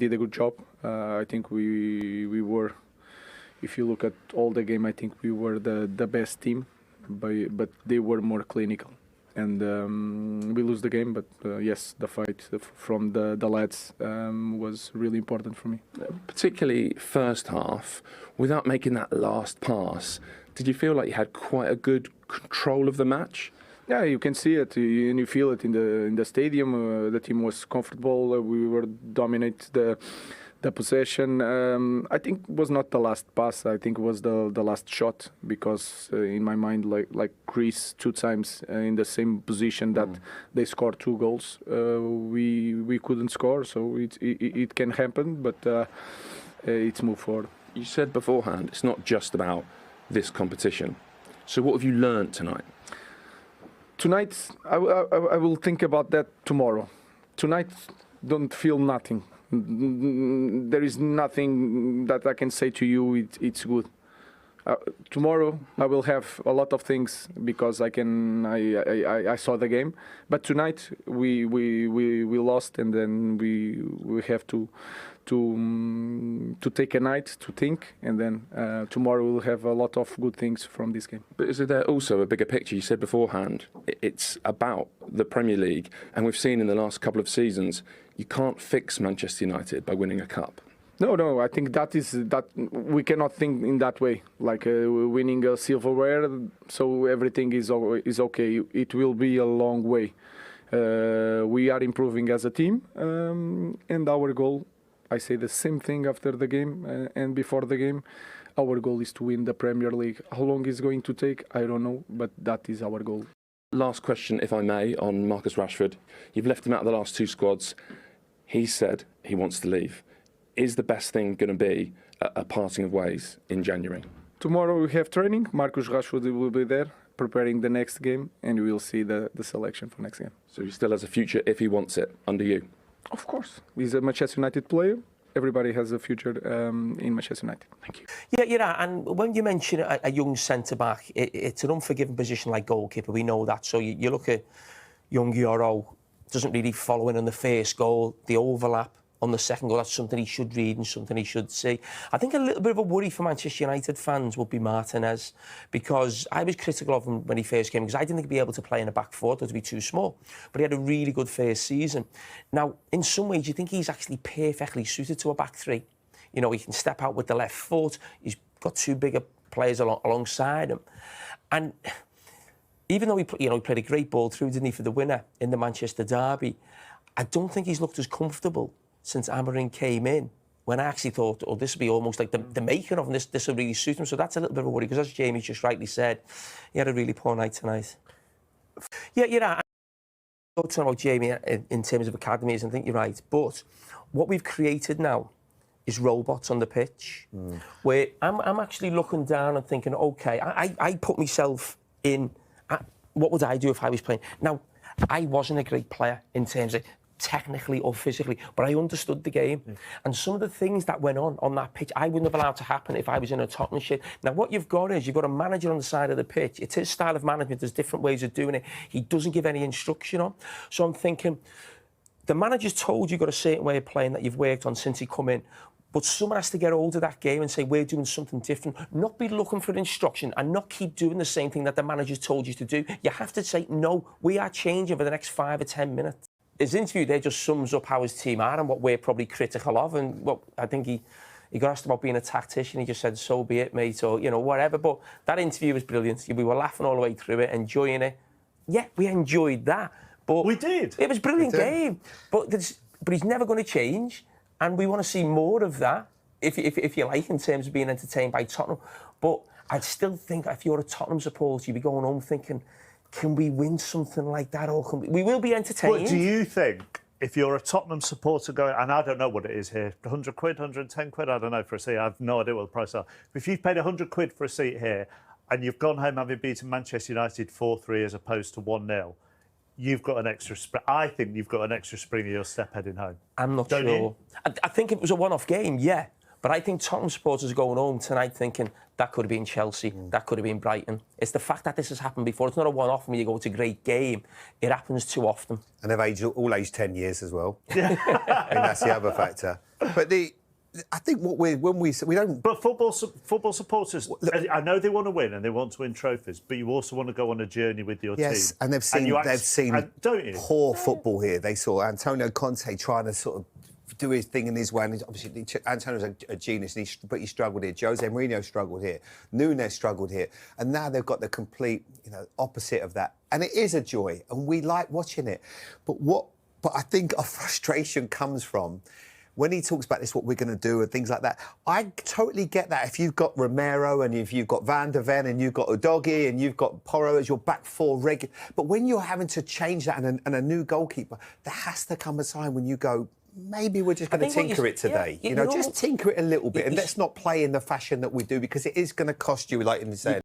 did a good job. I think we were, if you look at all the game, I think we were the best team, but they were more clinical. And we lose the game, but yes, the fight from the lads was really important for me. Particularly first half, without making that last pass, did you feel like you had quite a good control of the match? Yeah, you can see it and you feel it in the stadium. The team was comfortable. We were dominate the possession. I think it was not the last pass. I think it was the last shot, because in my mind, like Greece 2 times in the same position that they scored 2 goals. We couldn't score, so it can happen, but it's moved forward. You said beforehand it's not just about this competition. So what have you learnt tonight? Tonight, I will think about that tomorrow. Tonight, don't feel nothing. There is nothing that I can say to you. It's good. Tomorrow I will have a lot of things because I saw the game. But tonight we lost, and then we have to take a night to think, and then tomorrow we'll have a lot of good things from this game. But is there also a bigger picture? You said beforehand it's about the Premier League, and we've seen in the last couple of seasons you can't fix Manchester United by winning a cup. No. I think that we cannot think in that way. Like winning a silverware, so everything is okay. It will be a long way. We are improving as a team, and our goal. I say the same thing after the game and before the game. Our goal is to win the Premier League. How long it's going to take, I don't know, but that is our goal. Last question, if I may, on Marcus Rashford. You've left him out of the last 2 squads. He said he wants to leave. Is the best thing going to be a parting of ways in January? Tomorrow we have training. Marcus Rashford will be there preparing the next game, and we will see the selection for next game. So he still has a future if he wants it under you? Of course. He's a Manchester United player. Everybody has a future in Manchester United. Thank you. Yeah, you're right. And when you mention a young centre-back, it's an unforgiving position like goalkeeper. We know that. So you look at young Euro, doesn't really follow in on the first goal, the overlap on the second goal. That's something he should read and something he should see. I think a little bit of a worry for Manchester United fans would be Martinez, because I was critical of him when he first came, because I didn't think he'd be able to play in a back four, to be too small. But he had a really good first season. Now, in some ways, you think he's actually perfectly suited to a back 3. You know, he can step out with the left foot. He's got 2 bigger players alongside him. And even though he played a great ball through, didn't he, for the winner in the Manchester derby, I don't think he's looked as comfortable since Amorim came in, when I actually thought, oh, this would be almost like the making of him, this will really suit him. So that's a little bit of a worry, because as Jamie just rightly said, he had a really poor night tonight. Yeah, you're right. I'm talking about Jamie in terms of academies, and I think you're right. But what we've created now is robots on the pitch, where I'm actually looking down and thinking, OK, I put myself in, what would I do if I was playing? Now, I wasn't a great player in terms of technically or physically, but I understood the game. And some of the things that went on that pitch, I wouldn't have allowed to happen if I was in a Tottenham shirt. Now, what you've got a manager on the side of the pitch. It's his style of management. There's different ways of doing it. He doesn't give any instruction on. So I'm thinking, the manager's told you've got a certain way of playing that you've worked on since he come in, but someone has to get hold of that game and say, we're doing something different, not be looking for instruction and not keep doing the same thing that the manager's told you to do. You have to say, no, we are changing for the next 5 or 10 minutes. His interview there just sums up how his team are and what we're probably critical of. And what I think he got asked about being a tactician. He just said, so be it, mate, or, whatever. But that interview was brilliant. We were laughing all the way through it, enjoying it. Yeah, we enjoyed that. But we did. It was a brilliant game. But he's never going to change. And we want to see more of that, if you like, in terms of being entertained by Tottenham. But I'd still think if you're a Tottenham supporter, you'd be going home thinking, can we win something like that, or can we will be entertained? But do you think, if you're a Tottenham supporter going, and I don't know what it is here, 100 quid, 110 quid, I don't know, for a seat, I have no idea what the price are. If you've paid 100 quid for a seat here, and you've gone home having beaten Manchester United 4-3 as opposed to 1-0, you've got an extra spring. I think you've got an extra spring in your step heading home. I'm not sure. I think it was a one-off game, yeah. But I think Tottenham supporters are going home tonight thinking that could have been Chelsea, that could have been Brighton. It's the fact that this has happened before. It's not a one-off when you go to a great game. It happens too often. And they've all aged 10 years as well. And that's the other factor. But I think we don't. But football supporters, I know they want to win and they want to win trophies, but you also want to go on a journey with your team. Yes, and they've seen don't you? poor football here. They saw Antonio Conte trying to sort of do his thing in his way. And obviously, Antonio's a genius, but he struggled here. Jose Mourinho struggled here. Nunes struggled here. And now they've got the complete, opposite of that. And it is a joy, and we like watching it. But I think our frustration comes from when he talks about this, what we're going to do and things like that. I totally get that. If you've got Romero and if you've got Van der Ven and you've got Udogie and you've got Porro as your back four regular, but when you're having to change that and a new goalkeeper, there has to come a time when you go, maybe we're just going to tinker it today. Just tinker it a little bit and let's not play in the fashion that we do, because it is going to cost you, like you said.